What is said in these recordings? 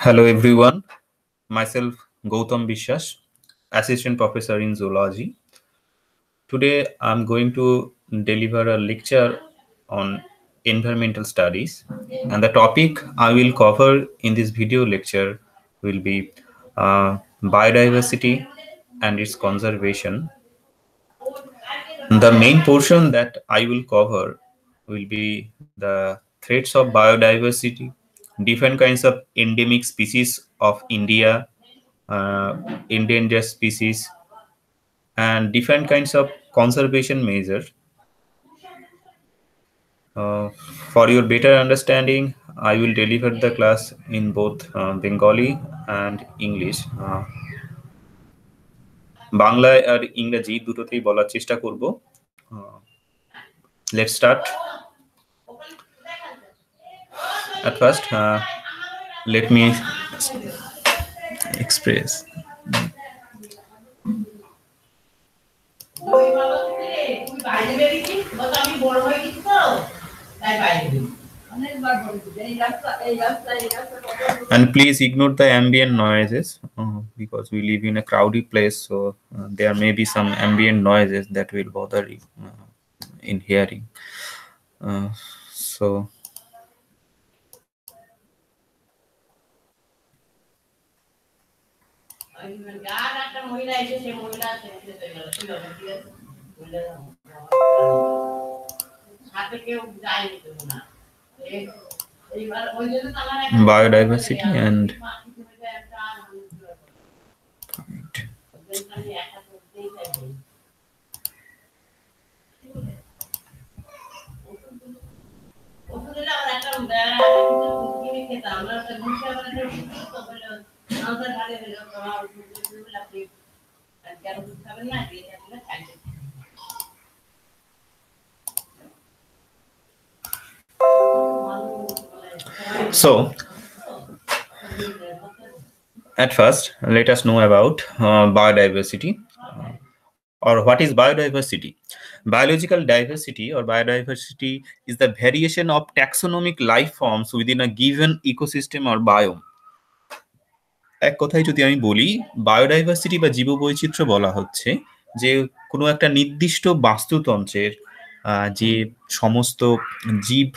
Hello everyone, myself Gautam Bishwas, Assistant Professor in Zoology. Today I'm going to deliver a lecture on environmental studies, and the topic I will cover in this video lecture will be biodiversity and its conservation. The main portion that I will cover will be the threats of biodiversity, different kinds of endemic species of India, endangered species, and different kinds of conservation measures. For your better understanding, I will deliver the class in both Bengali and English. বাংলায় আর ইংরেজি দুটোতেই বলার চেষ্টা করব। Let's start. At first, let me express. And please ignore the ambient noises because we live in a crowded place, so there may be some ambient noises that will bother you in hearing. So biodiversity and so, at first, let us know about biodiversity. Or what is biodiversity? Biological diversity or biodiversity is the variation of taxonomic life forms within a given ecosystem or biome. এক কথায় যদি আমি বলি, biodiversity বা জীববৈচিত্র্য বলা হচ্ছে যে কোনো একটা নির্দিষ্ট বাস্তুতন্ত্রের যে সমস্ত জীব,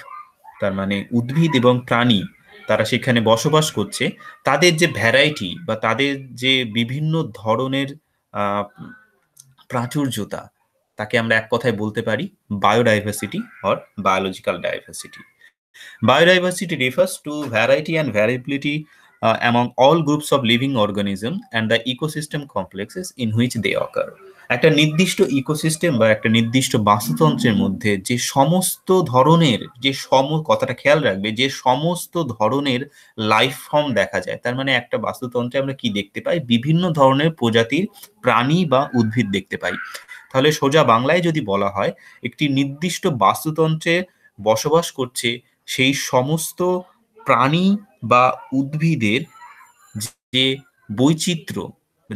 তার মানে উদ্ভিদ এবং প্রাণী, তারা সেখানে বসবাস করছে, তাদের যে ভ্যারাইটি বা তাদের যে বিভিন্ন ধরনের প্রাচুর্যতা, তাকে আমরা এক কথায় বলতে পারি biodiversity or biological diversity. Biodiversity refers to variety and variability among all groups of living organisms and the ecosystem complexes in which they occur. একটা নির্দিষ্ট ইকোসিস্টেম বা একটা নির্দিষ্ট বাস্তুতন্ত্রের মধ্যে যে সমস্ত ধরনের কথাটা খেয়াল রাখবে, যে সমস্ত ধরনের লাইফ ফর্ম দেখা যায়, তার মানে একটা বাস্তুতন্ত্রে আমরা কি দেখতে পাই? বিভিন্ন ধরনের প্রজাতির প্রাণী বা উদ্ভিদ দেখতে পাই। তাহলে সোজা বাংলায় যদি বলা হয়, একটি নির্দিষ্ট বাস্তুতন্ত্রে বসবাস করছে সেই সমস্ত প্রাণী বা উদ্ভিদের যে বৈচিত্র্য,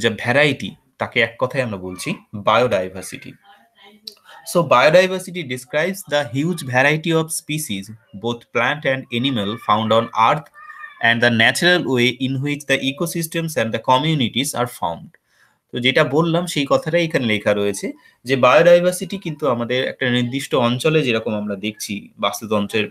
যে ভ্যারাইটি, তাকে এক কথায় আমরা বলছি biodiversity. So biodiversity describes the huge variety of species, both plant and animal, found on Earth and the natural way in which the ecosystems and the communities are formed. তো যেটা বললাম সেই কথাটাই এখানে লেখা রয়েছে যে বায়োডাইভার্সিটি কিন্তু আমাদের একটা নির্দিষ্ট অঞ্চলে যেরকম আমরা দেখছি বাস্তুতন্ত্রের,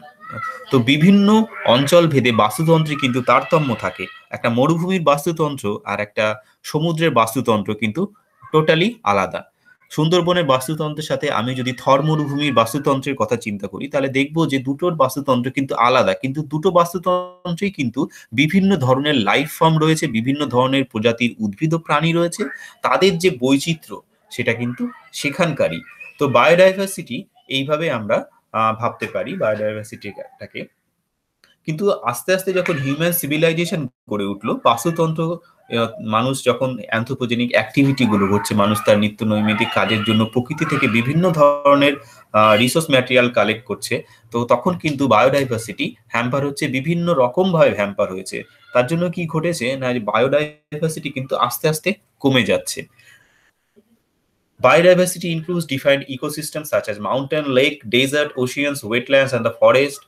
তো বিভিন্ন অঞ্চল ভেদে বাস্তুতন্ত্রে কিন্তু তারতম্য থাকে। একটা মরুভূমির বাস্তুতন্ত্র আর একটা সমুদ্রের বাস্তুতন্ত্র কিন্তু টোটালি আলাদা। সুন্দরবনের বাস্তুতন্ত্রের সাথে আমি যদি থর মরুভূমির বাস্তুতন্ত্রের কথা চিন্তা করি, তাহলে দেখবো যে দুটোর বাস্তুতন্ত্র কিন্তু আলাদা, কিন্তু দুটো বাস্তুতন্ত্রেই কিন্তু বিভিন্ন ধরনের লাইফ ফর্ম রয়েছে, বিভিন্ন ধরনের প্রজাতির উদ্ভিদ ও প্রাণী রয়েছে, তাদের যে বৈচিত্র্য সেটা কিন্তু সেখানকারই। তো বায়োডাইভার্সিটি এইভাবে আমরা ভাবতে পারি বায়োডাইভার্সিটিটাকে। কিন্তু আস্তে আস্তে যখন হিউম্যান সিভিলাইজেশন গড়ে উঠলো, বাস্তুতন্ত্র, মানুষ যখন অ্যানথ্রোপোজেনিক অ্যাক্টিভিটি গুলো করছে, মানুষ তার নিত্য নৈমিত্তিক কাজের জন্য প্রকৃতি থেকে বিভিন্ন ধরনের রিসোর্স ম্যাটেরিয়াল কালেক্ট করছে, তো তখন কিন্তু বায়োডাইভার্সিটি হ্যাম্পার হচ্ছে, বিভিন্ন রকম ভাবে হ্যাম্পার হয়েছে। তার জন্য কি ঘটেছে না, বায়োডাইভার্সিটি কিন্তু আস্তে আস্তে কমে যাচ্ছে। Biodiversity includes defined ecosystems such as mountain, lake, desert, oceans, wetlands, and the forest.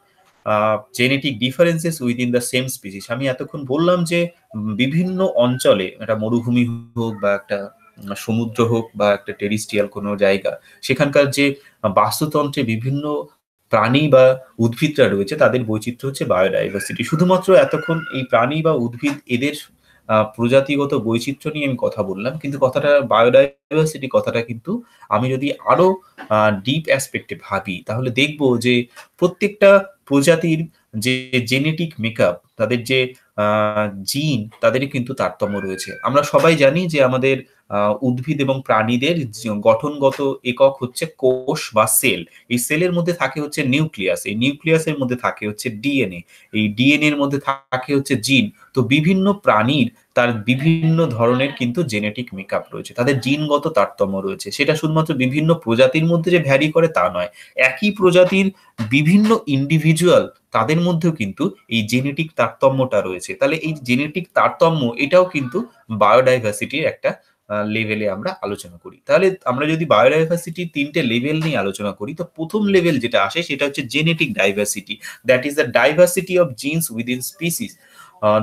Genetic differences within the same species. আমি এতক্ষণ বললাম যে বিভিন্ন অঞ্চলে, একটা মরুভূমি হোক বা একটা সমুদ্র হোক বা একটা টেরিস্ট্রিয়াল কোনো জায়গা, সেখানকার যে বাস্তুতন্ত্রে বিভিন্ন প্রাণী বা উদ্ভিদরা রয়েছে তাদের বৈচিত্র্য হচ্ছে বায়োডাইভার্সিটি। শুধুমাত্র এতক্ষণ এই প্রাণী বা উদ্ভিদ এদের প্রজাতিগত বৈচিত্র্য নিয়ে আমি কথা বললাম, কিন্তু কথাটা বায়োডাইভার্সিটি কথাটা কিন্তু আমি যদি আরো ডিপ অ্যাসপেক্টে ভাবি তাহলে দেখব যে প্রত্যেকটা প্রজাতির যে জেনেটিক মেকআপ, তাদের যে জিন, তাদের কিন্তু তারতম্য রয়েছে। আমরা সবাই জানি যে আমাদের উদ্ভিদ এবং প্রাণীদের গঠনগত একক হচ্ছে কোষ বা সেল। এই সেলের মধ্যে থাকে হচ্ছে নিউক্লিয়াস, এই নিউক্লিয়াসের মধ্যে থাকে হচ্ছে ডিএনএ, এই ডিএনএ এর মধ্যে থাকে হচ্ছে জিন। তো বিভিন্ন প্রাণীর তার বিভিন্ন ধরনের কিন্তু জেনেটিক মেকআপ রয়েছে, তাদের জিনগত তারতম্য রয়েছে। সেটা শুধুমাত্র বিভিন্ন প্রজাতির মধ্যে যে ভ্যারি করে তা নয়, একই প্রজাতির বিভিন্ন ইন্ডিভিজুয়াল তাদের মধ্যেও কিন্তু এই জেনেটিক তারতম্যটা রয়েছে। তাহলে এই জেনেটিক তারতম্য এটাও কিন্তু বায়োডাইভার্সিটির একটা লেভেলে আমরা আলোচনা করি। তাহলে আমরা যদি বায়োডাইভার্সিটির 3টে লেভেল নিয়ে আলোচনা করি, তো প্রথম লেভেল যেটা আসে সেটা হচ্ছে genetic diversity, that is the diversity of genes within species.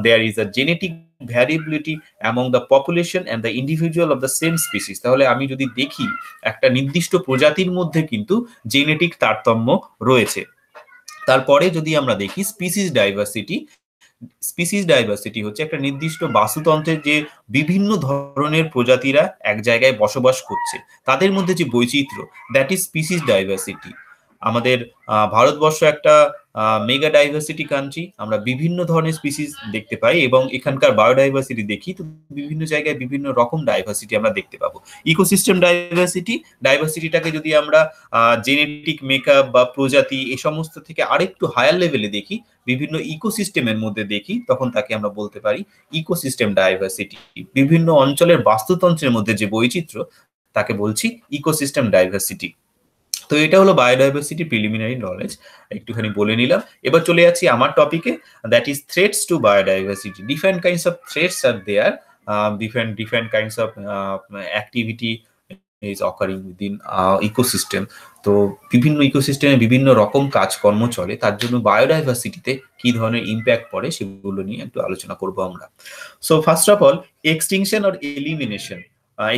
There is a genetic variability among the population and the individual of the same species. তাহলে আমি যদি দেখি একটা নির্দিষ্ট প্রজাতির মধ্যে কিন্তু জেনেটিক তারতম্য রয়েছে। তারপরে যদি আমরা দেখি স্পিসিস ডাইভার্সিটি, স্পিসিস ডাইভার্সিটি হচ্ছে একটা নির্দিষ্ট বাস্তুতন্ত্রের যে বিভিন্ন ধরনের প্রজাতিরা এক জায়গায় বসবাস করছে তাদের মধ্যে যে বৈচিত্র্য, দ্যাট ইজ স্পিসিস ডাইভার্সিটি। আমাদের ভারতবর্ষ একটা মেগা ডাইভার্সিটি কান্ট্রি, আমরা বিভিন্ন ধরনের স্পিসিস দেখতে পাই এবং এখানকার বায়োডাইভার্সিটি দেখি তো বিভিন্ন জায়গায় বিভিন্ন রকম ডাইভার্সিটি আমরা দেখতে পাবো। ইকোসিস্টেম ডাইভার্সিটি, ডাইভার্সিটিটাকে যদি আমরা জেনেটিক মেকআপ বা প্রজাতি এ সমস্ত থেকে আরেকটু হায়ার লেভেলে দেখি, বিভিন্ন ইকোসিস্টেমের মধ্যে দেখি, তখন তাকে আমরা বলতে পারি ইকোসিস্টেম ডাইভার্সিটি। বিভিন্ন অঞ্চলের বাস্তুতন্ত্রের মধ্যে যে বৈচিত্র্য তাকে বলছি ইকোসিস্টেম ডাইভার্সিটি। তো এটা হলো বায়োডাইভার্সিটি প্রিলিমিনারি নলেজ, একটুখানি বলে নিলাম। এবার চলে যাচ্ছি আমার টপিকে, that is threats to biodiversity. Different kinds of threats are there, different kinds of activity is occurring within ecosystem. তো বিভিন্ন ইকোসিস্টেমে বিভিন্ন রকম কাজকর্ম চলে, তার জন্য বায়োডাইভার্সিটিতে কি ধরনের ইম্প্যাক্ট পড়ে সেগুলো নিয়ে একটু আলোচনা করব আমরা। So first of all, extinction or elimination.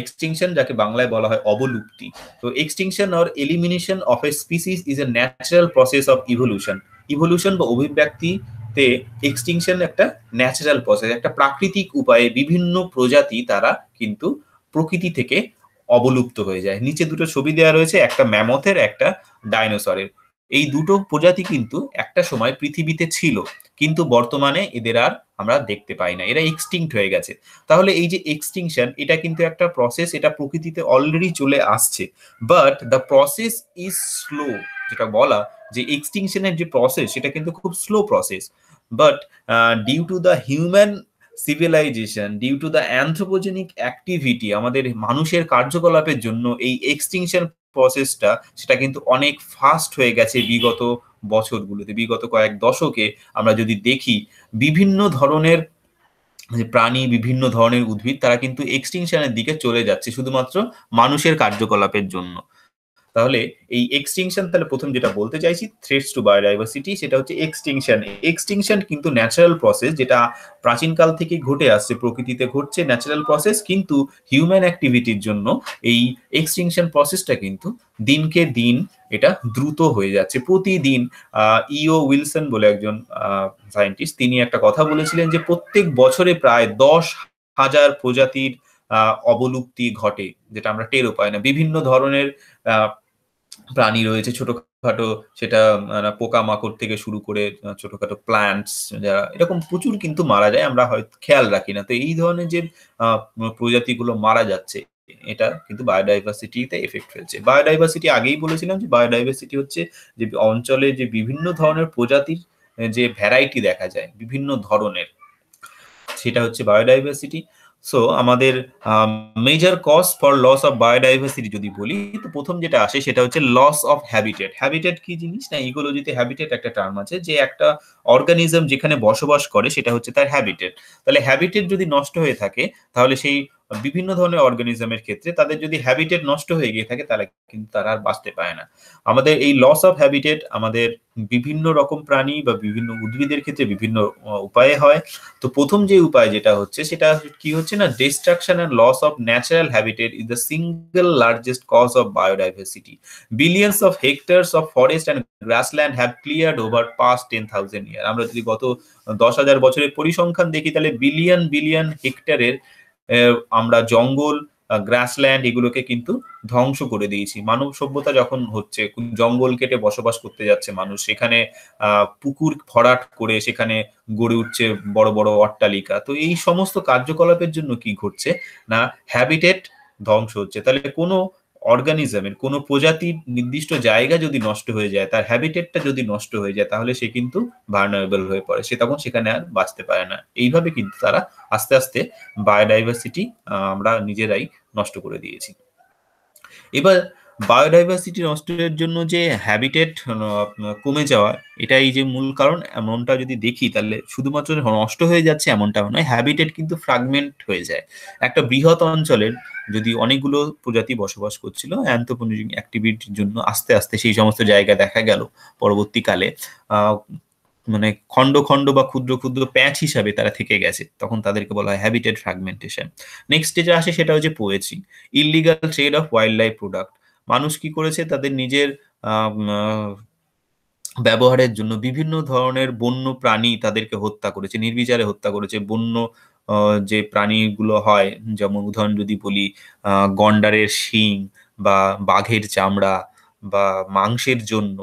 Extinction যাকে বাংলায় বলা হয় অবলুপ্তি। তো extinction or elimination of A species is a natural process of evolution. Evolution বা অভিব্যক্তিতে এক্সটিংশন একটা ন্যাচারাল প্রসেস, একটা প্রাকৃতিক উপায়ে বিভিন্ন প্রজাতি তারা কিন্তু প্রকৃতি থেকে অবলুপ্ত হয়ে যায়। নিচে দুটো ছবি দেওয়া রয়েছে, একটা ম্যামথের, একটা ডাইনোসরের। এই দুটো প্রজাতি কিন্তু একটা সময় পৃথিবীতে ছিল, কিন্তু বর্তমানে এদের আর আমরা দেখতে পাই না, এরা এক্সটিংক্ট হয়ে গেছে। তাহলে এই যে এক্সটিংশন, এটা কিন্তু একটা প্রসেস, এটা প্রকৃতিতে অলরেডি চলে আসছে, but the process is slow. যেটা বলা যে এক্সটিংশনের যে প্রসেস সেটা কিন্তু খুব slow process, but due to the human civilisation, due to the anthropogenic activity, আমাদের মানুষের কার্যকলাপের জন্য এই এক্সটিংশন প্রসেসটা সেটা কিন্তু অনেক ফাস্ট হয়ে গেছে বিগত বছরগুলোতে, বিগত কয়েক দশকে। আমরা যদি দেখি বিভিন্ন ধরনের প্রাণী, বিভিন্ন ধরনের উদ্ভিদ, তারা কিন্তু এক্সটিংশনের দিকে চলে যাচ্ছে শুধুমাত্র মানুষের কার্যকলাপের জন্য। তাহলে এই এক্সটিংশন, তাহলে প্রথম যেটা বলতে চাইছি থ্রেটস টু বায়োডাইভার্সিটি, সেটা হচ্ছে এক্সটিংশন। এক্সটিংশন কিন্তু ন্যাচারাল প্রসেস, যেটা প্রাচীনকাল থেকে ঘটে আসছে, প্রকৃতিতে ঘটছে ন্যাচারাল প্রসেস, কিন্তু হিউম্যান অ্যাক্টিভিটির জন্য এই এক্সটিংশন প্রসেসটা কিন্তু দিনকে দিন এটা দ্রুত হয়ে যাচ্ছে প্রতিদিন। ইও উইলসন বলে একজন সায়েন্টিস্ট, তিনি একটা কথা বলেছিলেন যে প্রত্যেক বছরে প্রায় 10,000 প্রজাতির অবলুপ্তি ঘটে, যেটা আমরা টেরও পাই না। বিভিন্ন ধরনের প্রাণী রয়েছে, ছোটখাটো, সেটা পোকামাকড় থেকে শুরু করে ছোটখাটো প্ল্যান্টস, যারা এরকম প্রচুর কিন্তু মারা যায়, আমরা হয়তো খেয়াল রাখি না। তো এই ধরনের যে প্রজাতিগুলো মারা যাচ্ছে, এটা কিন্তু বায়োডাইভার্সিটিতে এফেক্ট ফেলছে। বায়োডাইভার্সিটি আগেই বলেছিলাম যে বায়োডাইভার্সিটি হচ্ছে যে অঞ্চলে যে বিভিন্ন ধরনের প্রজাতির যে ভ্যারাইটি দেখা যায় বিভিন্ন ধরনের, সেটা হচ্ছে বায়োডাইভার্সিটি। সো আমাদের major cause for loss of biodiversity যদি বলি, তো প্রথম যেটা আসে সেটা হচ্ছে লস অফ হ্যাবিটেট। হ্যাবিটেট কি জিনিস না, ইকোলজিতে হ্যাবিটেট একটা টার্ম আছে, যে একটা অর্গানিজম যেখানে বসবাস করে সেটা হচ্ছে তার হ্যাবিটেট। তাহলে হ্যাবিটেট যদি নষ্ট হয়ে থাকে তাহলে সেই বিভিন্ন ধরনের অর্গানিজমের ক্ষেত্রে তাদের যদি হ্যাবিটেট নষ্ট হয়ে গিয়ে থাকে তাহলে কিন্তু তারা আর বাঁচতে পারে না। আমাদের এই লস অফ হ্যাবিটেট আমাদের বিভিন্ন রকম প্রাণী বা বিভিন্ন উদ্ভিদের ক্ষেত্রে বিভিন্ন উপায়ে হয়। তো প্রথম যে উপায় যেটা হচ্ছে সেটা কি হচ্ছে না, destruction and loss of natural habitat is the single largest cause of biodiversity. Billions of hectares of forest and grassland have cleared over past 10,000 year. আমরা যদি গত 10,000 বছরের পরিসংখ্যান দেখি তাহলে বিলিয়ন বিলিয়ন হেক্টরের আমরা জঙ্গল, গ্রাসল্যান্ড এগুলোকে কিন্তু ধ্বংস করে দিয়েছি। মানব সভ্যতা যখন হচ্ছে, জঙ্গল কেটে বসবাস করতে যাচ্ছে মানুষ, সেখানে পুকুর ভরাট করে সেখানে গড়ে উঠছে বড় বড় অট্টালিকা। তো এই সমস্ত কার্যকলাপের জন্য কি ঘটছে না, হ্যাবিটেট ধ্বংস হচ্ছে। তাহলে কোনো অর্গানিজমের কোনো প্রজাতির নির্দিষ্ট জায়গা যদি নষ্ট হয়ে যায়, তার হ্যাবিটেটটা যদি নষ্ট হয়ে যায়, তাহলে সে কিন্তু ভার্নারেবল হয়ে পড়ে, সে তখন সেখানে আর বাঁচতে পারে না। এইভাবে কিন্তু তারা আস্তে আস্তে বায়োডাইভার্সিটি আমরা নিজেরাই নষ্ট করে দিয়েছি। এবার বায়োডাইভার্সিটি নষ্টের জন্য যে হ্যাবিটেট কমে যাওয়া, এটাই যে মূল কারণ এমনটা যদি দেখি, তাহলে শুধুমাত্র নষ্ট হয়ে যাচ্ছে এমনটাও নয়, হ্যাবিটেট কিন্তু ফ্রাগমেন্ট হয়ে যায়। একটা বৃহৎ অঞ্চলের যদি অনেকগুলো প্রজাতি বসবাস করছিল, অ্যানথ্রোপোজেনিক অ্যাক্টিভিটির জন্য আস্তে আস্তে সেই সমস্ত জায়গা দেখা গেল পরবর্তীকালে মানে খণ্ড খণ্ড বা ক্ষুদ্র ক্ষুদ্র প্যাচ হিসাবে তারা থেকে গেছে, তখন তাদেরকে বলা হয় হ্যাবিটেট ফ্র্যাগমেন্টেশন। নেক্সট যেটা আসে সেটা হচ্ছে poaching, illegal trade of wildlife product. মানুষ কি করেছে, তাদের নিজের ব্যবহারের জন্য বিভিন্ন ধরনের বন্য প্রাণী তাদেরকে হত্যা করেছে, নির্বিচারে হত্যা করেছে। বন্য যে প্রাণীগুলো হয়, যেমন উদাহরণ যদি বলি, গন্ডারের শিং বা বাঘের চামড়া বা মাংসের জন্য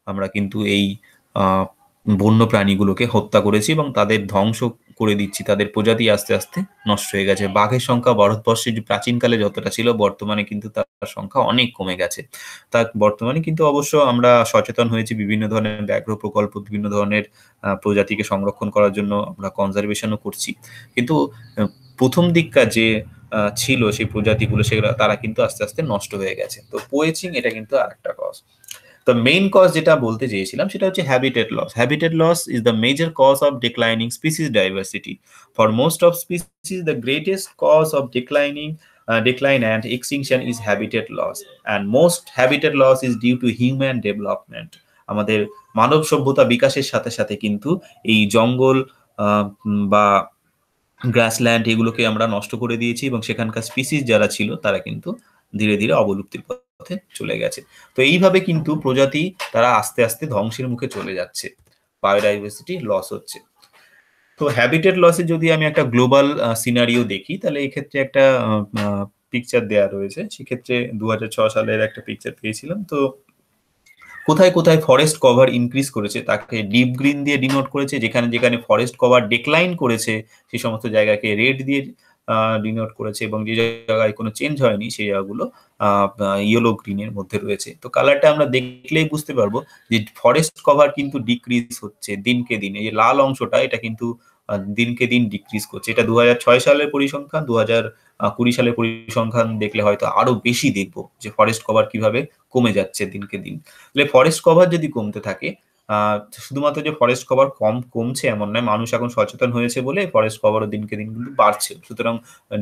আমরা কিন্তু এই বন্য প্রাণীগুলোকে হত্যা করেছি এবং তাদের ধ্বংস করে দিচ্ছি, তাদের প্রজাতি আস্তে আস্তে নষ্ট হয়ে গেছে। বাঘের সংখ্যা ভারতবর্ষে যে প্রাচীনকালে যতটা ছিল, বর্তমানে কিন্তু তার সংখ্যা অনেক কমে গেছে। তার বর্তমানে কিন্তু অবশ্য আমরা সচেতন হয়েছি, বিভিন্ন ধরনের ব্যাঘ্র প্রকল্প, বিভিন্ন ধরনের প্রজাতিকে সংরক্ষণ করার জন্য আমরা কনজারভেশনও করছি। কিন্তু প্রথম দিককার যে ছিল সেই প্রজাতিগুলো, সেগুলো তারা কিন্তু আস্তে আস্তে নষ্ট হয়ে গেছে। তো পোয়েচিং এটা কিন্তু আরেকটা কজ। তো মেইন কজ যেটা বলতে চেয়েছিলাম সেটা হচ্ছে habitat loss. Habitat loss is the major cause of declining species diversity. For most of species the greatest cause of decline and extinction is habitat loss, and most habitat loss is due to human development. আমাদের মানব সভ্যতা বিকাশের সাথে সাথে কিন্তু এই জঙ্গল বা grassland এগুলোকে আমরা নষ্ট করে দিয়েছি এবং সেখানকার স্পিসিস যারা ছিল তারা কিন্তু ধীরে ধীরে অবলুপ্তির পথে চলে গেছে। তো এইভাবে কিন্তু প্রজাতি তারা আস্তে আস্তে ধ্বংসের মুখে চলে যাচ্ছে, বায়োডাইভার্সিটি লস হচ্ছে। তো হ্যাবিটেট লসে যদি আমি একটা গ্লোবাল সিনারিও দেখি, তাহলে এই ক্ষেত্রে একটা পিকচার দেওয়া রয়েছে। সেক্ষেত্রে 2006 সালের একটা পিকচার পেয়েছিলাম। তো কোথায় কোথায় ফরেস্ট কভার ইনক্রিজ করেছে তাকে ডিপ গ্রিন দিয়ে ডিনোট করেছে, যেখানে যেখানে ফরেস্ট কভার ডিক্লাইন করেছে সেই সমস্ত জায়গাকে রেড দিয়ে ডিনোট করেছে, এবং যে জায়গায় কোনো চেঞ্জ হয়নি সেই জায়গাগুলো ইয়েলো গ্রিনের মধ্যে রয়েছে। তো কালারটা আমরা দেখলেই বুঝতে পারবো যে ফরেস্ট কভার কিন্তু ডিক্রিজ হচ্ছে দিনকে দিন। এই যে লাল অংশটা, এটা কিন্তু দিনকে দিন ডিক্রিজ করছে। এটা 2006 সালের পরিসংখ্যান। 2020 সালের পরিসংখ্যান দেখলে হয়তো আরো বেশি দেখবো যে ফরেস্ট কভার কিভাবে কমে যাচ্ছে দিনকে দিন। তাহলে ফরেস্ট কভার যদি কমতে থাকে, শুধুমাত্র যে ফরেস্ট কভার কমছে এমন নয়, মানুষ এখন সচেতন হয়েছে বলে ফরেস্ট কভারও দিনকে দিন কিন্তু বাড়ছে, সুতরাং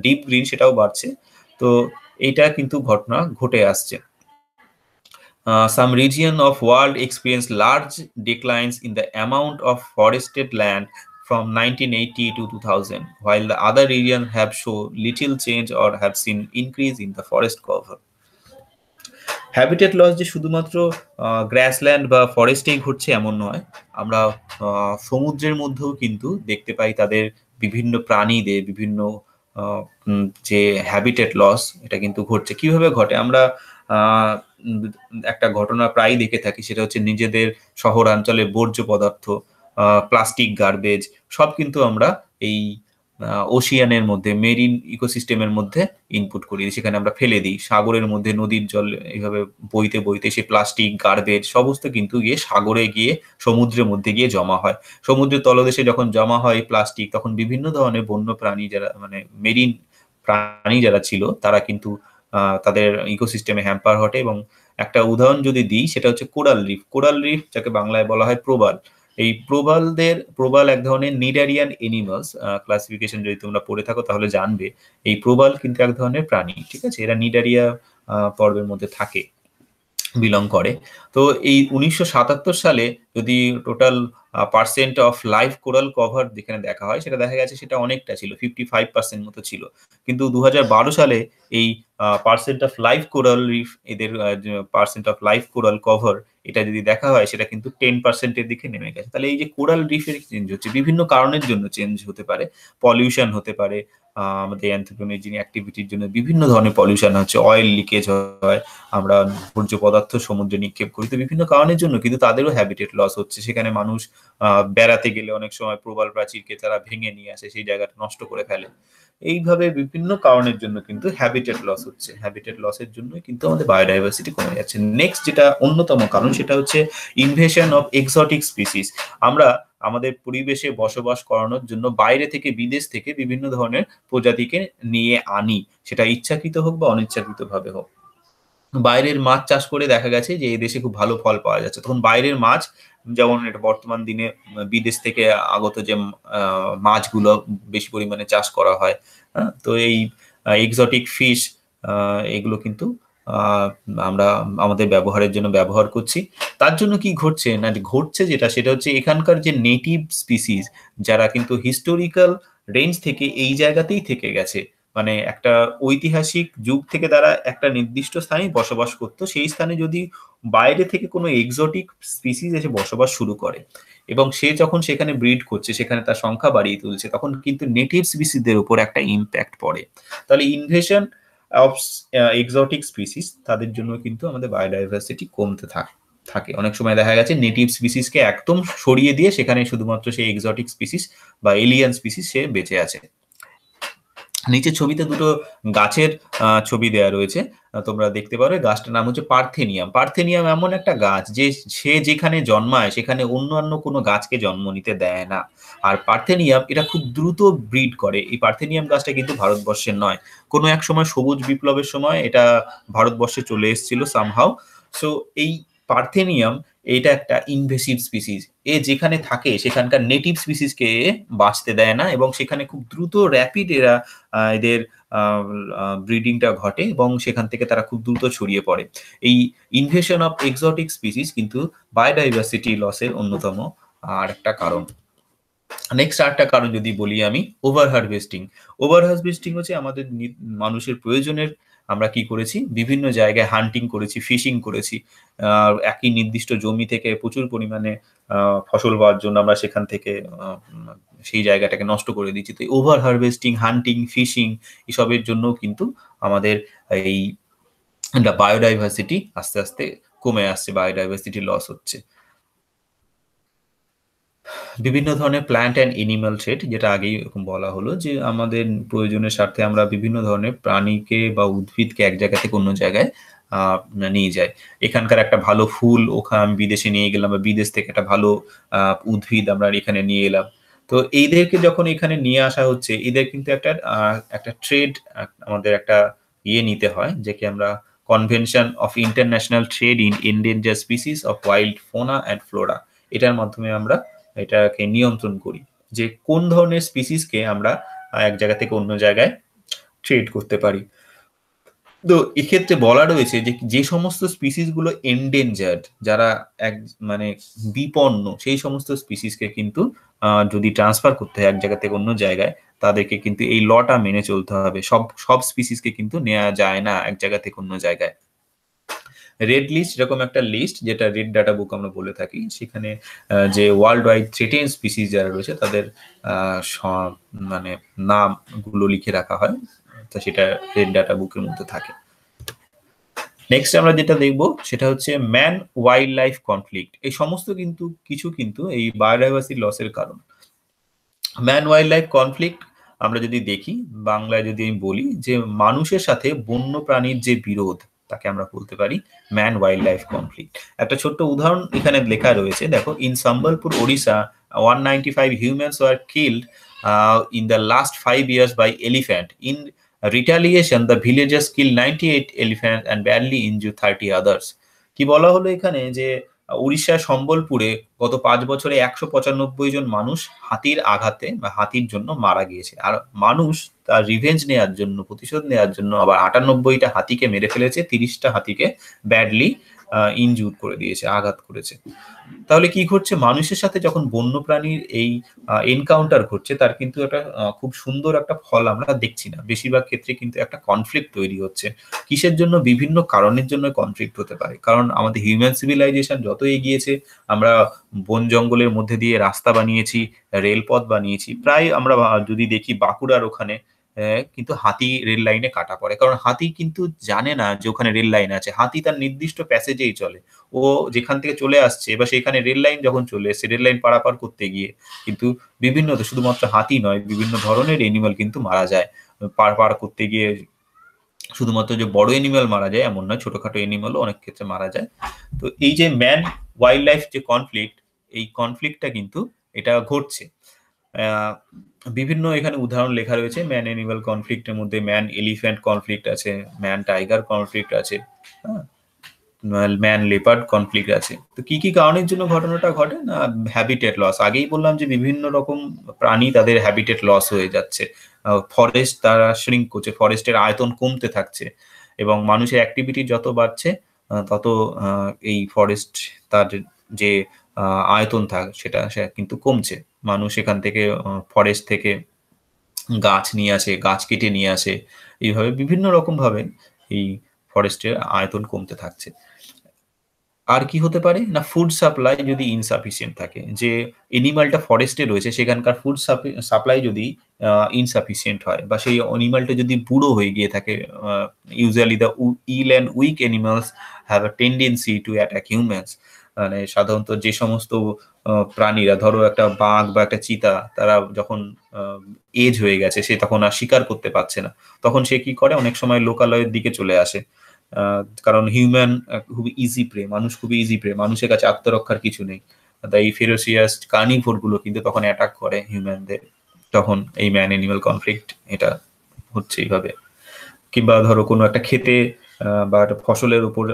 ডিপ গ্রিন সেটাও বাড়ছে। তো এইটা কিন্তু ঘটনা ঘটে আসছে। Some region of world experience large declines in the amount of forested land from 1980 to 2000, while the other regions have shown little change or have seen increase in the forest cover. Habitat loss যে শুধুমাত্র grassland বা ফরেস্টেই ঘটছে এমন নয়, আমরা সমুদ্রের মধ্যেও কিন্তু দেখতে পাই তাদের বিভিন্ন প্রাণীদের বিভিন্ন যে হ্যাবিটেট লস এটা কিন্তু ঘটছে। কিভাবে ঘটে, আমরা একটা ঘটনা প্রায়ই দেখে থাকি, সেটা হচ্ছে নিজেদের শহরাঞ্চলে বর্জ্য পদার্থ, প্লাস্টিক, গার্বেজ সব কিন্তু আমরা এই ওশিয়ানের মধ্যে, মেরিন ইকোসিস্টেমের মধ্যে ইনপুট করি, সেখানে আমরা ফেলে দিই। সাগরের মধ্যে, নদীর জল এইভাবে বইতে বইতে সেই প্লাস্টিক, গার্বেজ সমস্ত কিন্তু গিয়ে সাগরে গিয়ে সমুদ্রের মধ্যে গিয়ে জমা হয়। সমুদ্রের তলদেশে যখন জমা হয় প্লাস্টিক, তখন বিভিন্ন ধরনের বন্য প্রাণী যারা মানে মেরিন প্রাণী যারা ছিল তারা কিন্তু তাদের ইকোসিস্টেমে হ্যাম্পার ঘটে। এবং একটা উদাহরণ যদি দিই সেটা হচ্ছে কোরাল রিফ। কোরাল রিফ যাকে বাংলায় বলা হয় প্রবাল, এই প্রবাল এক ধরনের নিডারিয়ান এনিমালস, ক্লাসিফিকেশন যদি তোমরা পড়ে থাকো তাহলে জানবে এই প্রবাল কিন্তু এক ধরনের প্রাণী, ঠিক আছে, এরা নিডারিয়া পর্বের মধ্যে থাকে, বিলং করে। তো এই 1977 সালে যদি total percent of live coral cover যেখানে দেখা হয় সেটা দেখা গেছে সেটা অনেকটা ছিল, 55% মতো ছিল। কিন্তু 2012 সালে এই percent of live coral reef, এদের percent of live coral cover, এটা যদি দেখা হয় সেটা কিন্তু 10%-এর দিকে নেমে গেছে। তাহলে এই যে কোরাল রিফের চেঞ্জ হচ্ছে বিভিন্ন কারণের জন্য চেঞ্জ হতে পারে, পলিউশন হতে পারে, আমাদের অ্যানথ্রোপোজেনিক অ্যাক্টিভিটির জন্য বিভিন্ন ধরনের পলিউশন হচ্ছে, অয়েল লিকেজ হয়, আমরা বর্জ্য পদার্থ সমুদ্রে নিক্ষেপ করি, তো বিভিন্ন কারণের জন্য কিন্তু তাদেরও হ্যাবিটেট লস হচ্ছে। সেখানে মানুষ বেড়াতে গেলে অনেক সময় প্রবাল প্রাচীরকে তারা ভেঙে নিয়ে আসে, সেই জায়গাটা নষ্ট করে ফেলে। এইভাবে বিভিন্ন কারণের জন্য কিন্তু হ্যাবিটেট লস হচ্ছে, হ্যাবিটেট লসের জন্যই কিন্তু আমাদের বায়োডাইভার্সিটি কমে যাচ্ছে। নেক্সট যেটা অন্যতম কারণ সেটা হচ্ছে ইনভেশন অফ এক্সোটিক স্পিসিস। আমরা আমাদের পরিবেশে বসবাস করানোর জন্য বাইরে থেকে, বিদেশ থেকে বিভিন্ন ধরনের প্রজাতিকে নিয়ে আনি, সেটা ইচ্ছাকৃত হোক বা অনিচ্ছাকৃত ভাবে হোক। বাইরের মাছ চাষ করে দেখা গেছে যে এই দেশে খুব ভালো ফল পাওয়া যাচ্ছে, তখন বাইরের মাছ, যেমন এটা বর্তমান দিনে বিদেশ থেকে আগত যে মাছগুলো বেশি পরিমাণে চাষ করা হয়, তো এই এক্সোটিক ফিশ এগুলো কিন্তু আমরা আমাদের ব্যবহারের জন্য ব্যবহার করছি। তার জন্য কি ঘটছে না, ঘটছে যেটা সেটা হচ্ছে এখানকার যে নেটিভ স্পিসিস, যারা কিন্তু হিস্টোরিক্যাল রেঞ্জ থেকে এই জায়গাতেই থেকে গেছে, মানে একটা ঐতিহাসিক যুগ থেকে তারা একটা নির্দিষ্ট স্থানে বসবাস করতো, সেই স্থানে যদি বাইরে থেকে কোনো এক্সোটিক স্পিসিস এসে বসবাস শুরু করে এবং সে যখন সেখানে ব্রিড করছে, সেখানে তার সংখ্যা বাড়িয়ে তুলছে, তখন কিন্তু নেটিভ স্পিসিসদের উপর একটা ইম্প্যাক্ট পড়ে। তাহলে ইনভেশন অফ এক্সোটিক স্পিসিস, তাদের জন্য কিন্তু আমাদের বায়োডাইভার্সিটি কমতে থাকে। অনেক সময় দেখা গেছে নেটিভ স্পিসিসকে একদম সরিয়ে দিয়ে সেখানে শুধুমাত্র সেই এক্সোটিক স্পিসিস বা এলিয়ান স্পিসিস সে বেঁচে আছে। নিচের ছবিতে দুটো গাছের ছবি দেওয়া রয়েছে, তোমরা দেখতে পারো। গাছটার নাম হচ্ছে পার্থেনিয়াম। পার্থেনিয়াম এমন একটা গাছ যে সে যেখানে জন্মায় সেখানে অন্যান্য কোনো গাছকে জন্ম নিতে দেয় না। আর পার্থেনিয়াম এটা খুব দ্রুত ব্রিড করে। এই পার্থেনিয়াম গাছটা কিন্তু ভারতবর্ষের নয়, কোনো এক সময় সবুজ বিপ্লবের সময় এটা ভারতবর্ষে চলে এসেছিল সামহাও। সো এই পার্থেনিয়াম এটা একটা ইনভেসিভ স্পিসিস, এ যেখানে থাকে সেখানকার নেটিভ স্পিসিসকে বাঁচতে দেয় না এবং সেখানে খুব দ্রুত র্যাপিড এদের ব্রিডিংটা ঘটে এবং সেখান থেকে তারা খুব দ্রুত ছড়িয়ে পড়ে। এই ইনভেশন অফ এক্সোটিক স্পিসিস কিন্তু বায়োডাইভার্সিটি লসের অন্যতম আর একটা কারণ। নেক্সট আরেকটা কারণ যদি বলি আমি, ওভার হারভেস্টিং। ওভার হারভেস্টিং হচ্ছে আমাদের মানুষের প্রয়োজনের আমরা কি করেছি, বিভিন্ন জায়গায় হান্টিং করেছি, ফিশিং করেছি, একই নির্দিষ্ট জমি থেকে প্রচুর পরিমাণে ফসল পাওয়ার জন্য আমরা সেখান থেকে সেই জায়গাটাকে নষ্ট করে দিচ্ছি। তো ওভার হারভেস্টিং, হান্টিং, ফিশিং এসবের জন্য কিন্তু আমাদের এই বায়োডাইভার্সিটি আস্তে আস্তে কমে আসছে, বায়োডাইভার্সিটি লস হচ্ছে। বিভিন্ন ধরনের প্ল্যান্ট অ্যান্ড এনিম্যাল ট্রেড, যেটা আগেই এরকম বলা হলো যে আমাদের প্রয়োজনের স্বার্থে আমরা বিভিন্ন ধরনের প্রাণীকে বা উদ্ভিদকে এক জায়গা থেকে অন্য জায়গায় নিয়ে যাই। এখানকার একটা ভালো ফুল ওখানে আমি বিদেশে নিয়ে গেলাম, বা বিদেশ থেকে একটা ভালো উদ্ভিদ আমরা এখানে নিয়ে এলাম। তো এইদেরকে যখন এখানে নিয়ে আসা হচ্ছে, এদের কিন্তু একটা ট্রেড, আমাদের একটা নিতে হয়, যেকে আমরা convention of international trade in endangered species of wild fauna and flora. এটার মাধ্যমে আমরা এটাকে নিয়ন্ত্রণ করি যে কোন ধরনের স্পিসিসকে আমরা এক জায়গা থেকে অন্য জায়গায় ট্রেড করতে পারি। তো এক্ষেত্রে বলা রয়েছে যে যে সমস্ত স্পিসিস গুলো এন্ডেঞ্জার্ড, যারা এক মানে বিপন্ন, সেই সমস্ত স্পিসিসকে কিন্তু যদি ট্রান্সফার করতে হয় এক জায়গা থেকে অন্য জায়গায়, তাদেরকে কিন্তু এই লটা মেনে চলতে হবে। সব স্পিসিসকে কিন্তু নেওয়া যায় না এক জায়গা থেকে অন্য জায়গায়। রেড লিস্ট এরকম একটা লিস্ট, যেটা রেড ডাটা বুক আমরা বলে থাকি, সেখানে যে ওয়ার্ল্ড ওয়াইড থ্রেটেন স্পিসিস যারা রয়েছে তাদের মানে নামগুলো লিখে রাখা হয়, তো সেটা রেড ডাটা বুকের মধ্যে থাকে। নেক্সট আমরা যেটা দেখবো সেটা হচ্ছে ম্যান ওয়াইল্ড লাইফ কনফ্লিক্ট। এই সমস্ত কিছু কিন্তু এই বায়োডাইভার্সিটি লসের কারণ। ম্যান ওয়াইল্ড লাইফ কনফ্লিক্ট আমরা যদি দেখি, বাংলায় যদি আমি বলি যে মানুষের সাথে বন্য প্রাণীর যে বিরোধ, তাকে আমরা বলতে পারি ম্যান ওয়াইল্ড লাইফ কনফ্লিক্ট। একটা ছোট্ট উদাহরণ এখানে লেখা রয়েছে, দেখো, in Sambalpur Odisha 195 humans were killed in the last 5 years by elephant. In retaliation, the villagers killed 98 elephants and badly injured 30 others. কি বলা হলো এখানে যে উড়িষ্যার সম্বলপুরে গত ৫ বছরে ১৯৫ জন মানুষ হাতির আঘাতে বা হাতির জন্য মারা গিয়েছে। আর মানুষ তার রিভেঞ্জ নেয়ার জন্য, প্রতিশোধ নেয়ার জন্য আবার ৯৮টা হাতিকে মেরে ফেলেছে, ৩০টা হাতিকে ব্যাডলি ইনজুর করে দিয়েছে, আঘাত করেছে। তাহলে কি ঘটছে? মানুষের সাথে যখন বন্যপ্রাণীর এই এনকাউন্টার ঘটছে, তার কিন্তু একটা খুব সুন্দর একটা ফল আমরা দেখছি না। বেশিরভাগ ক্ষেত্রে কিন্তু একটা কনফ্লিক্ট তৈরি হচ্ছে। কিসের জন্য? বিভিন্ন কারণের জন্য কনফ্লিক্ট হতে পারে। কারণ আমাদের হিউম্যান সিভিলাইজেশন যত এগিয়েছে, আমরা বন জঙ্গলের মধ্যে দিয়ে রাস্তা বানিয়েছি, রেলপথ বানিয়েছি। প্রায় আমরা যদি দেখি বাঁকুড়ার ওখানে কিন্তু হাতি রেল লাইনে কাটা পড়ে। কারণ হাতি কিন্তু জানে না যে ওখানে রেল লাইন আছে। হাতি তার নির্দিষ্ট প্যাসেজেই চলে। ও যেখান থেকে চলে আসছে বা সেখানে রেল লাইন যখন চলে এসছে, রেল লাইন পারাপার করতে গিয়ে কিন্তু বিভিন্ন শুধুমাত্র হাতি নয়, বিভিন্ন ধরনের এনিমাল কিন্তু মারা যায়। পার করতে গিয়ে শুধুমাত্র যে বড় এনিমাল মারা যায় এমন নয়, ছোটখাটো এনিমালও অনেক ক্ষেত্রে মারা যায়। তো এই যে ম্যান ওয়াইল্ড লাইফ যে কনফ্লিক্ট, এই কনফ্লিক্টটা কিন্তু এটা ঘটছে। আহ, বিভিন্ন এখানে উদাহরণ লেখা রয়েছে। ম্যান এনিমাল কনফ্লিক্টের মধ্যে ম্যান এলিফ্যান্ট কনফ্লিক্ট আছে, ম্যান টাইগার কনফ্লিক্ট আছে, হ্যাঁ, ম্যান লেপার্ড কনফ্লিক্ট আছে। তো কি কি কারণের জন্য ঘটনাটা ঘটে? না, হ্যাবিটেট লস। আগেই বললাম যে বিভিন্ন রকম প্রাণী তাদের হ্যাবিটেট লস হয়ে যাচ্ছে, ফরেস্ট তারা শ্রিঙ্ক করছে, ফরেস্টের আয়তন কমতে থাকছে, এবং মানুষের অ্যাক্টিভিটি যত বাড়ছে তত এই ফরেস্ট তার যে আয়তন সেটা কিন্তু কমছে। মানুষ এখান থেকে ফরেস্ট থেকে গাছ নিয়ে আসে, গাছ কেটে নিয়ে আসে, এইভাবে বিভিন্ন রকম ভাবে এই ফরেস্টের আয়তন কমতে থাকছে। আর কি হতে পারে? না, ফুড সাপ্লাই যদি ইনসাফিসিয়েন্ট থাকে, যে এনিমালটা ফরেস্টে রয়েছে সেখানকার ফুড সাপ্লাই যদি ইনসাফিসিয়েন্ট হয়, বা সেই এনিমালটা যদি বুড়ো হয়ে গিয়ে থাকে, usually the ill and weak animals have a tendency to attack humans. মানে সাধারণত যে সমস্ত প্রাণীরা, ধরো একটা বাঘ বা একটা চিতা, তারা যখন এজ হয়ে গেছে, সে তখন আর শিকার করতে পারছে না, তখন সে কি করে? অনেক সময় লোকালয়ের দিকে চলে আসে। কারণ হিউম্যান খুবই ইজি প্রে, মানুষ খুবই ইজি প্রে, মানুষের কাছে আত্মরক্ষার কিছু নেই। তাই ফেরোসিয়াস কার্নিভোর গুলো কিন্তু তখন অ্যাটাক করে হিউম্যানদের। তখন এই ম্যান অ্যানিমাল কনফ্লিক্ট এটা হচ্ছে এইভাবে। কিংবা ধরো কোনো একটা ক্ষেতে বা একটা ফসলের উপর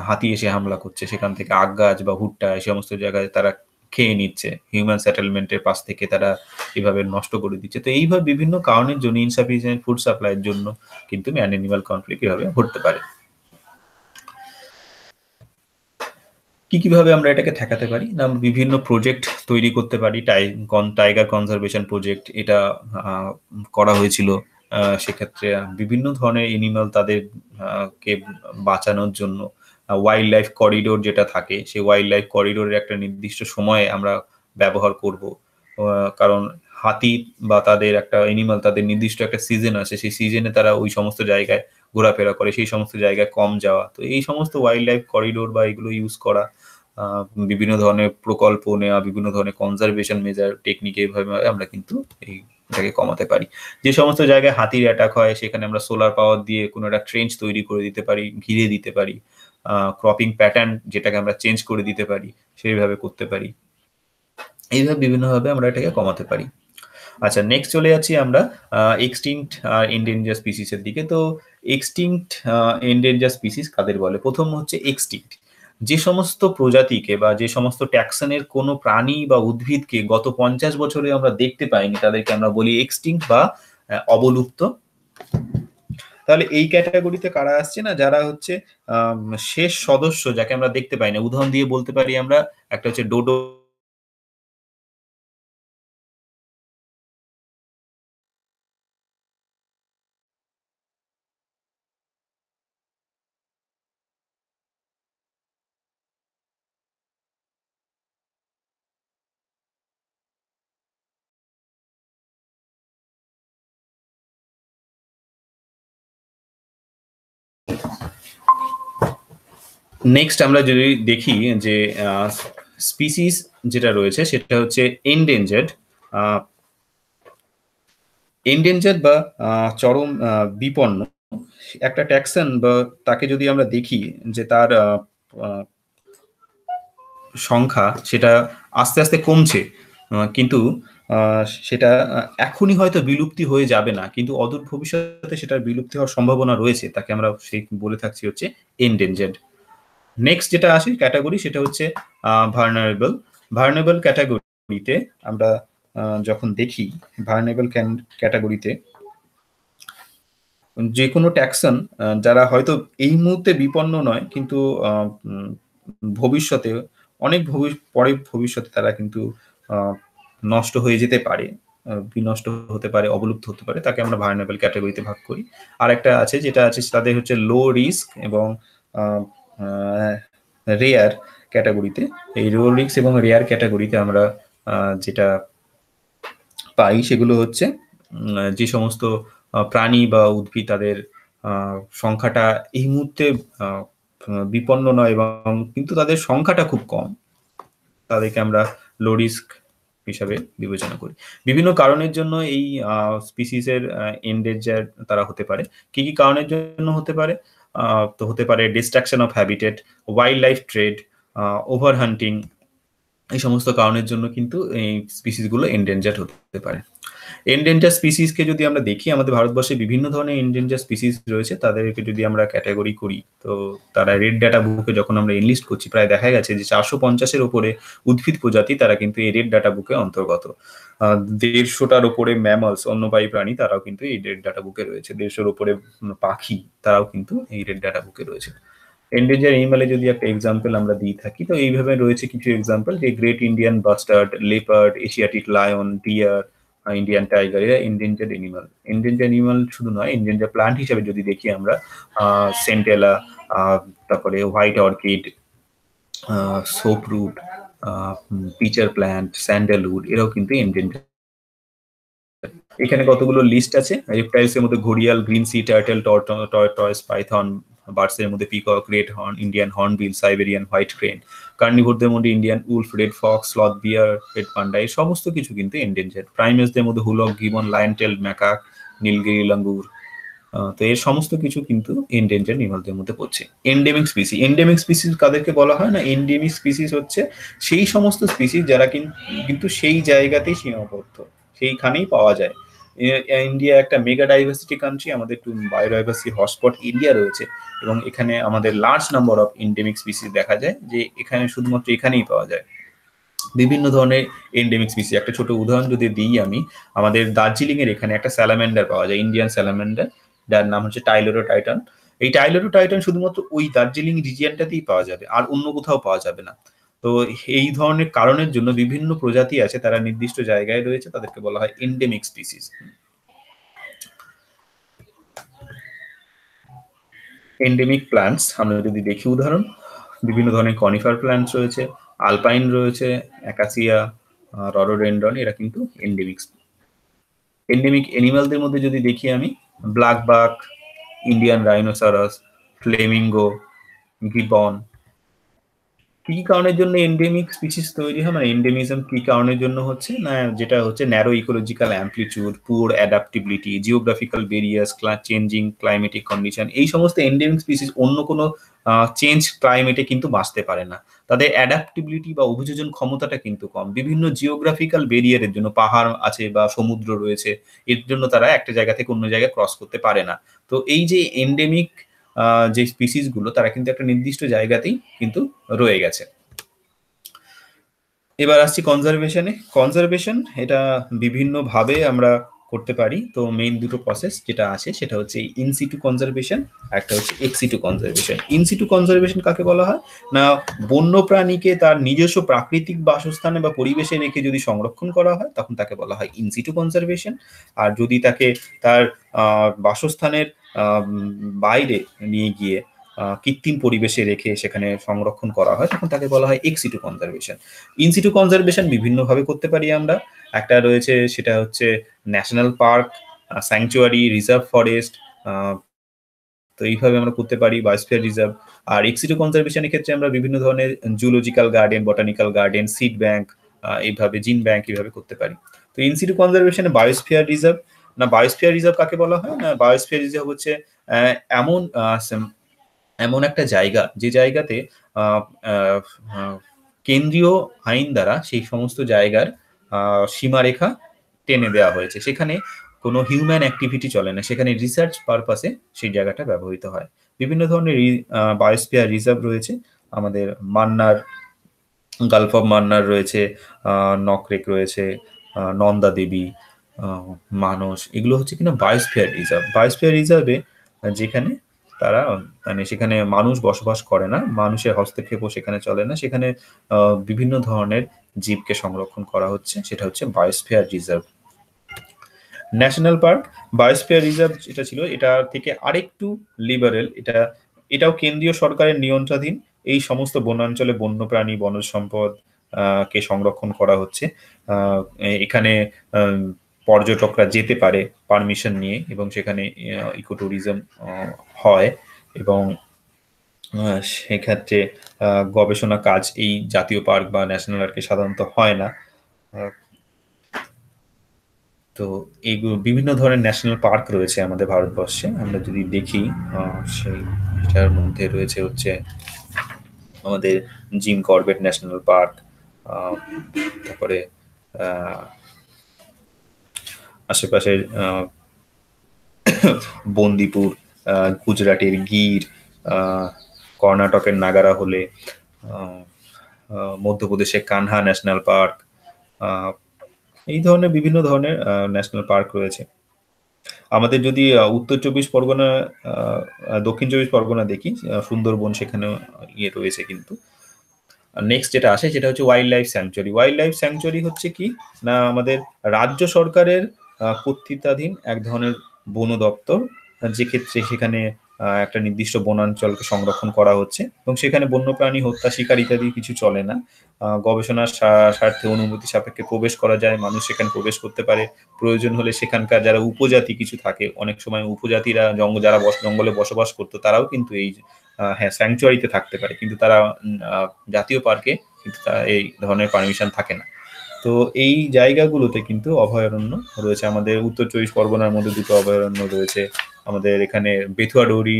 হাতি এসে হামলা করছে, সেখান থেকে আখ গাছ বা ভুট্টা এই সমস্ত জায়গায় তারা খেয়ে নিচ্ছে, হিউম্যান সেটেলমেন্টের পাশ থেকে তারা এইভাবে নষ্ট করে দিচ্ছে। তো এইভাবে বিভিন্ন কারণের জন্য, ইনসাফিসিয়েন্ট ফুড সাপ্লাইয়ের জন্য কিন্তু ম্যান অ্যানিমাল কনফ্লিক্ট এভাবে ঘটতে পারে। কিভাবে আমরা এটাকে ঠেকাতে পারি? না, বিভিন্ন প্রজেক্ট তৈরি করতে পারি। টাইগার কনজারভেশন প্রজেক্ট এটা করা হয়েছিল। সেক্ষেত্রে বিভিন্ন ধরনের এনিমাল তাদের কে বাঁচানোর জন্য ওয়াইল্ড লাইফ করিডোর যেটা থাকে, সেই ওয়াইল্ড লাইফ করিডোরের একটা নির্দিষ্ট সময়ে আমরা ব্যবহার করব। কারণ হাতি বা তাদের একটা এনিমাল, তাদের নির্দিষ্ট একটা সিজন আছে, সেই সিজনে তারা ওই সমস্ত জায়গায় ঘোরাফেরা করে, সেই সমস্ত জায়গায় কম যাওয়া। তো এই সমস্ত ওয়াইল্ড লাইফ করিডোর বা এগুলো ইউজ করা, বিভিন্ন ধরনের প্রকল্প নেওয়া, বিভিন্ন ধরনের কনজারভেশন মেজার টেকনিক, এইভাবে আমরা কিন্তু এটাকে কমাতে পারি। যে সমস্ত জায়গায় হাতির অ্যাটাক হয় সেখানে আমরা সোলার পাওয়ার দিয়ে কোনো একটা ট্রেঞ্চ তৈরি করে দিতে পারি, ঘিরে দিতে পারি, ক্রপিং প্যাটার্ন যেটাকে আমরা চেঞ্জ করে দিতে পারি, সেইভাবে করতে পারি। এইভাবে বিভিন্নভাবে আমরা এটাকে কমাতে পারি। আচ্ছা, নেক্সট চলে যাচ্ছি আমরা এক্সটিংক্ট আর এন্ডেঞ্জার স্পিসিস এর দিকে। তো এক্সটিংক্ট এন্ডেঞ্জার স্পিসিস কাদের বলে? প্রথম হচ্ছে এক্সটিংক্ট। যে সমস্ত প্রজাতিকে বা যে সমস্ত ট্যাক্সনের কোনো প্রাণী বা উদ্ভিদকে গত 50 বছরে আমরা দেখতে পাইনি, তাদেরকে আমরা বলি এক্সটিংক্ট বা অবলুপ্ত। তাহলে এই ক্যাটাগরিতে কারা আসছে? না, যারা হচ্ছে শেষ সদস্য, যাকে আমরা দেখতে পাই না। উদাহরণ দিয়ে বলতে পারি আমরা, একটা হচ্ছে ডোডো। নেক্সট আমরা যদি দেখি যে স্পিসিস যেটা রয়েছে সেটা হচ্ছে এন্ডেঞ্জার্ড। এন্ডেঞ্জার্ড বা চরম বিপন্ন একটা ট্যাক্সন, বা তাকে যদি আমরা দেখি যে তার সংখ্যা সেটা আস্তে আস্তে কমছে, কিন্তু সেটা এখনই হয়তো বিলুপ্তি হয়ে যাবে না, কিন্তু অদূর ভবিষ্যতে সেটার বিলুপ্তি হওয়ার সম্ভাবনা রয়েছে। তাকে আমরা সেই বলে থাকছি হচ্ছে এন্ডেঞ্জার্ড। নেক্সট যেটা আসে ক্যাটাগরি সেটা হচ্ছে ভার্নারেবল। ভার্নারেবল ক্যাটাগরিতে আমরা যখন দেখি ভার্নারেবল ক্যাটাগরিতে যে কোনো ট্যাক্সন যারা হয়তো এই মুহূর্তে বিপন্ন নয়, কিন্তু ভবিষ্যতে অনেক পরে ভবিষ্যতে তারা কিন্তু নষ্ট হয়ে যেতে পারে, বিনষ্ট হতে পারে, অবলুপ্ত হতে পারে, তাকে আমরা ভার্নারেবল ক্যাটাগরিতে ভাগ করি। আর একটা আছে যেটা আছে তাদের হচ্ছে লো রিস্ক এবং রেয়ার ক্যাটাগরিতে। এই লো রিস্ক এবং রেয়ার ক্যাটাগরিতে আমরা যেটা পাই সেগুলো হচ্ছে যে সমস্ত প্রাণী বা উদ্ভিদ তাদের সংখ্যাটা এই মুহূর্তে বিপন্ন নয় এবং কিন্তু তাদের সংখ্যাটা খুব কম, তাদেরকে আমরা লো রিস্ক হিসাবে বিবেচনা করি। বিভিন্ন কারণের জন্য এই স্পিসিসের এন্ডেঞ্জার তারা হতে পারে। কি কি কারণের জন্য হতে পারে? তো হতে পারে destruction of habitat, wildlife trade, overhunting, এই সমস্ত কারণের জন্য কিন্তু এই স্পিসিসগুলো এন্ডেঞ্জার্ড হতে পারে। এন্ডেঞ্জার স্পিসিসকে যদি আমরা দেখি, আমাদের ভারতবর্ষে বিভিন্ন ধরনের এন্ডেঞ্জার স্পিসিস রয়েছে। তাদেরকে যদি আমরা ক্যাটাগরি করি, তো তারা রেড ডাটা বুকে যখন আমরা এনলিস্ট করছি, প্রায় দেখা গেছে যে 450-এর ওপরে উদ্ভিদ প্রজাতি তারা কিন্তু এই রেড ডাটা বুকে অন্তর্গত। 150টার ওপরে ম্যামলস, স্তন্যপায়ী প্রাণী, তারাও কিন্তু এই রেড ডাটা বুকে রয়েছে। 150-এর ওপরে পাখি, তারাও কিন্তু এই রেড ডাটা বুকে রয়েছে। এন্ডেঞ্জার এনিমালে যদি একটা এক্সাম্পল আমরা দিয়ে থাকি, তো এইভাবে রয়েছে কিছু এক্সাম্পল, যে great Indian bustard, leopard, Asiatic lion, deer, Indian tiger, এরা এন্ডেঞ্জার্ড এনিমাল। এন্ডেঞ্জার্ড এনিমাল শুধু নয়, এন্ডেঞ্জার্ড প্লান্ট হিসেবে যদি দেখি আমরা, সেন্টেলা, তারপরে white orchid, soaproot, pitcher plant, sandalwood, এরাও কিন্তু এন্ডেঞ্জার্ড। এখানে কতগুলো লিস্ট আছে। রেপটাইলস এর মধ্যে ঘড়িয়াল, green sea turtle, tortoise, python. Birds এর মধ্যে peacock, red horn, Indian hornbill, Siberian white crane. কার্নিভোরদের মধ্যে Indian wolf, red fox, sloth bear, red panda, এই সমস্ত কিছু কিন্তু এন্ডেঞ্জার্ড। প্রাইমেসদের মধ্যে hoolock gibbon, lion tail macaque, Nilgiri langur. তো এর সমস্ত কিছু কিন্তু এন্ডেঞ্জার্ড এনিমালদের মধ্যে পড়ছে। এন্ডেমিক স্পিসিস, এন্ডেমিক স্পিসিস কাদেরকে বলা হয় না, এন্ডেমিক স্পিসিস হচ্ছে সেই সমস্ত স্পিসিস যারা কিন্তু সেই জায়গাতেই সীমাবদ্ধ, সেইখানেই পাওয়া যায়। ইন্ডিয়া একটা মেগা ডাইভার্সিটি কান্ট্রি, আমাদের একটু বায়োডাইভার্সিটি হটস্পট ইন্ডিয়া রয়েছে, এবং এখানে আমাদের large number of endemic species দেখা যায়, যে এখানে শুধুমাত্র এখানেই পাওয়া যায় বিভিন্ন ধরনের এন্ডেমিক স্পিসিস। একটা ছোট উদাহরণ যদি দিই আমি, আমাদের দার্জিলিং এর এখানে একটা স্যালামেন্ডার পাওয়া যায়, ইন্ডিয়ান স্যালামেন্ডার, যার নাম হচ্ছে টাইলোরো টাইটান। এই টাইলোরো টাইটান শুধুমাত্র ওই দার্জিলিং রিজিয়নটাতেই পাওয়া যাবে, আর অন্য কোথাও পাওয়া যাবে না। তো এই ধরনের কারণের জন্য বিভিন্ন প্রজাতি আছে, তারা নির্দিষ্ট জায়গায় রয়েছে, তাদেরকে বলা হয় এন্ডেমিক স্পিসিস। এন্ডেমিক প্ল্যান্টস আমরা যদি দেখি উদাহরণ, বিভিন্ন ধরনের কনিফার প্ল্যান্টস রয়েছে, আলপাইন রয়েছে, অ্যাকাসিয়া, রডোডেন্ড্রন, এরা কিন্তু এন্ডেমিক্স। এন্ডেমিক এনিমালদের মধ্যে যদি দেখি আমি, ব্ল্যাক বাক, ইন্ডিয়ান রাইনোসরাস, ফ্লেমিঙ্গো, গিবন। কি কারণের জন্য এন্ডেমিক স্পিসিস তৈরি হয়, মানে এন্ডেমিজম কি কারণের জন্য হচ্ছে না, যেটা হচ্ছে narrow ecological amplitude, poor adaptability, geographical various, changing climatic condition. এই সমস্ত এন্ডেমিক স্পিসিস অন্য কোনো চেঞ্জ ক্লাইমেটে কিন্তু বাঁচতে পারে না, তাদের অ্যাডাপ্টিবিলিটি বা অভিযোজন ক্ষমতাটা কিন্তু কম। বিভিন্ন জিওগ্রাফিক্যাল ব্যারিয়ারের জন্য, পাহাড় আছে বা সমুদ্র রয়েছে, এর জন্য তারা একটা জায়গা থেকে অন্য জায়গায় ক্রস করতে পারে না। তো এই যে এন্ডেমিক যে স্পিসিস গুলো, তারা কিন্তু একটা নির্দিষ্ট জায়গাতেই কিন্তু রয়ে গেছে। এবার আসছি কনজারভেশনে। কনজারভেশন এটা বিভিন্ন ভাবে আমরা করতে পারি। তো মেইন দুটো প্রসেস যেটা আছে সেটা হচ্ছে ইনসিটু কনজারভেশন, একটা হচ্ছে এক্সিটু কনজারভেশন। ইনসিটু কনজারভেশন কাকে বলা হয় না, বন্য প্রাণীকে তার নিজস্ব প্রাকৃতিক বাসস্থানে বা পরিবেশে রেখে যদি সংরক্ষণ করা হয়, তখন তাকে বলা হয় ইনসিটু কনজারভেশন। আর যদি তাকে তার বাসস্থানের বাইরে নিয়ে গিয়ে কৃত্রিম পরিবেশে রেখে সেখানে সংরক্ষণ করা হয়, তখন তাকে বলা হয় এক্সিটু কনজারভেশন। ইনসিটু কনজারভেশন বিভিন্নভাবে করতে পারি আমরা। একটা রয়েছে, সেটা হচ্ছে national park, sanctuary, reserve forest. তো এইভাবে আমরা করতে পারি, বায়োস্ফিয়ার রিজার্ভ। আর এক্সিটু কনজারভেশনের ক্ষেত্রে আমরা বিভিন্ন ধরনের zoological garden, botanical garden, seed bank, এইভাবে জিন ব্যাংক এইভাবে করতে পারি। তো ইনসিটু কনজারভেশনে বায়োস্ফিয়ার রিজার্ভ, না বায়োস্ফিয়ার রিজার্ভ কাকে বলা হয় না, বায়োস্ফিয়ার রিজার্ভ হচ্ছে এমন এমন একটা জায়গা, যে জায়গাতে কেন্দ্রীয় আইন দ্বারা সেই সমস্ত জায়গার সীমারেখা টেনে দেওয়া হয়েছে, সেখানে কোনো হিউম্যান অ্যাক্টিভিটি চলে না, সেখানে রিসার্চ পারপাসে সেই জায়গাটা ব্যবহৃত হয়। বিভিন্ন ধরনের বায়োস্ফিয়ার রিজার্ভ রয়েছে। আমাদের মান্নার, গালফ অফ মান্নার রয়েছে, নকরেক রয়েছে, নন্দা দেবী, মানস, এগুলো হচ্ছে কিনা বায়োস্ফিয়ার রিজার্ভ। বায়োস্ফিয়ার রিজার্ভে যেখানে তারা মানে সেখানে মানুষ বসবাস করে না, মানুষের হস্তক্ষেপও সেখানে চলে না, সেখানে বিভিন্ন ধরনের জীবকে সংরক্ষণ করা হচ্ছে, সেটা হচ্ছে biosphere reserve. National park, biosphere reserve যেটা ছিল এটা থেকে আরেকটু লিবারেল, এটাও কেন্দ্রীয় সরকারের নিয়ন্ত্রণাধীন। এই সমস্ত বনাঞ্চলে বন্যপ্রাণী, বনজ সম্পদ কে সংরক্ষণ করা হচ্ছে। এখানে পর্যটকরা যেতে পারে পারমিশন নিয়ে, এবং সেখানে ইকো ট্যুরিজম হয়, এবং সেক্ষেত্রে গবেষণা কাজ এই জাতীয় পার্ক বা ন্যাশনাল পার্কে সাধারণত হয় না। তো এইগুলো বিভিন্ন ধরনের ন্যাশনাল পার্ক রয়েছে আমাদের ভারতবর্ষে। আমরা যদি দেখি সেইটার মধ্যে রয়েছে হচ্ছে আমাদের জিম করবেট ন্যাশনাল পার্ক, তারপরে আশেপাশের বন্দিপুর, গুজরাটের গির, কর্ণাটকের নাগারাহোলে, মধ্যপ্রদেশে কানহা ন্যাশনাল পার্ক, এই ধরনের বিভিন্ন ধরনের ন্যাশনাল পার্ক রয়েছে। আমাদের যদি উত্তর চব্বিশ পরগনা, দক্ষিণ চব্বিশ পরগনা দেখি, সুন্দরবন সেখানেও রয়েছে। কিন্তু নেক্সট যেটা আসে সেটা হচ্ছে wild life sanctuary. Wild life sanctuary হচ্ছে কি না, আমাদের রাজ্য সরকারের কর্তৃত্বাধীন এক ধরনের বন দপ্তর, যে ক্ষেত্রে সেখানে একটা নির্দিষ্ট বনাঞ্চলকে সংরক্ষণ করা হচ্ছে, এবং সেখানে বন্যপ্রাণী হত্যা, শিকার ইত্যাদি কিছু চলে না। গবেষণার স্বার্থে অনুমতি সাপেক্ষে প্রবেশ করা যায়, মানুষ সেখানে প্রবেশ করতে পারে। প্রয়োজন হলে সেখানকার যারা উপজাতি কিছু থাকে, অনেক সময় উপজাতিরা যারা জঙ্গলে বসবাস করতো, তারাও কিন্তু এই হ্যাঁ স্যাংচুয়ারিতে থাকতে পারে, কিন্তু তারা জাতীয় পার্কে কিন্তু এই ধরনের পারমিশন থাকে না। তো এই জায়গাগুলোতে কিন্তু অভয়ারণ্য রয়েছে। আমাদের উত্তর চব্বিশ পরগনার মধ্যে দুটো অভয়ারণ্য রয়েছে। আমাদের এখানে বেথুয়াডৌরি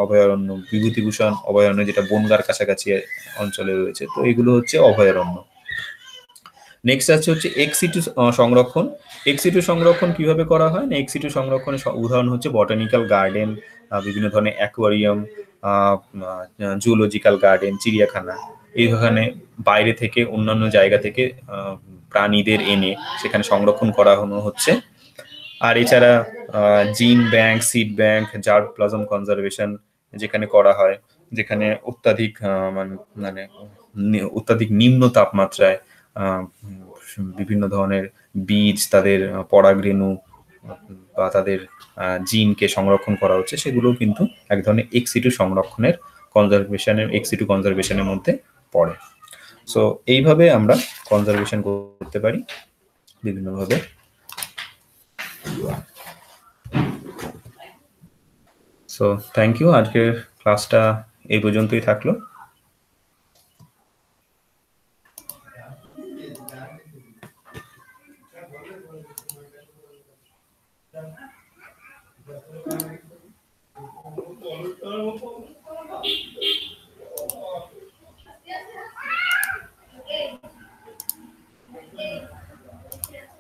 অভয়ারণ্য, বিভূতিভূষণ অভয়ারণ্য, যেটা বনগাঁর কাছাকাছি অঞ্চলে রয়েছে। তো এগুলো হচ্ছে অভয়ারণ্য। নেক্সট আছে হচ্ছে এক্সিটু সংরক্ষণ। এক্সিটু সংরক্ষণ কিভাবে করা হয় না, এক্সিটু সংরক্ষণের উদাহরণ হচ্ছে বটানিক্যাল গার্ডেন, বিভিন্ন ধরনের অ্যাকোয়ারিয়াম, জুলজিক্যাল গার্ডেন, চিড়িয়াখানা। এইখানে বাইরে থেকে, অন্যান্য জায়গা থেকে প্রাণীদের এনে সেখানে সংরক্ষণ করা হচ্ছে। আর এছাড়া জিন bank, seed bank, germ plasm conservation যেখানে করা হয়, যেখানে অত্যাধিক মানে অত্যাধিক নিম্ন তাপমাত্রায় বিভিন্ন ধরনের বীজ, তাদের পরাগরেণু বা তাদের জিনকে সংরক্ষণ করা হচ্ছে, সেগুলো কিন্তু এক ধরনের এক্সিটু সংরক্ষণের এক্সিটু কনজারভেশনের মধ্যে পড়ে। সো এইভাবে আমরা কনজারভেশন করতে পারি বিভিন্নভাবে। সো থ্যাংক ইউ, আজকের ক্লাসটা এই পর্যন্তই থাকলো।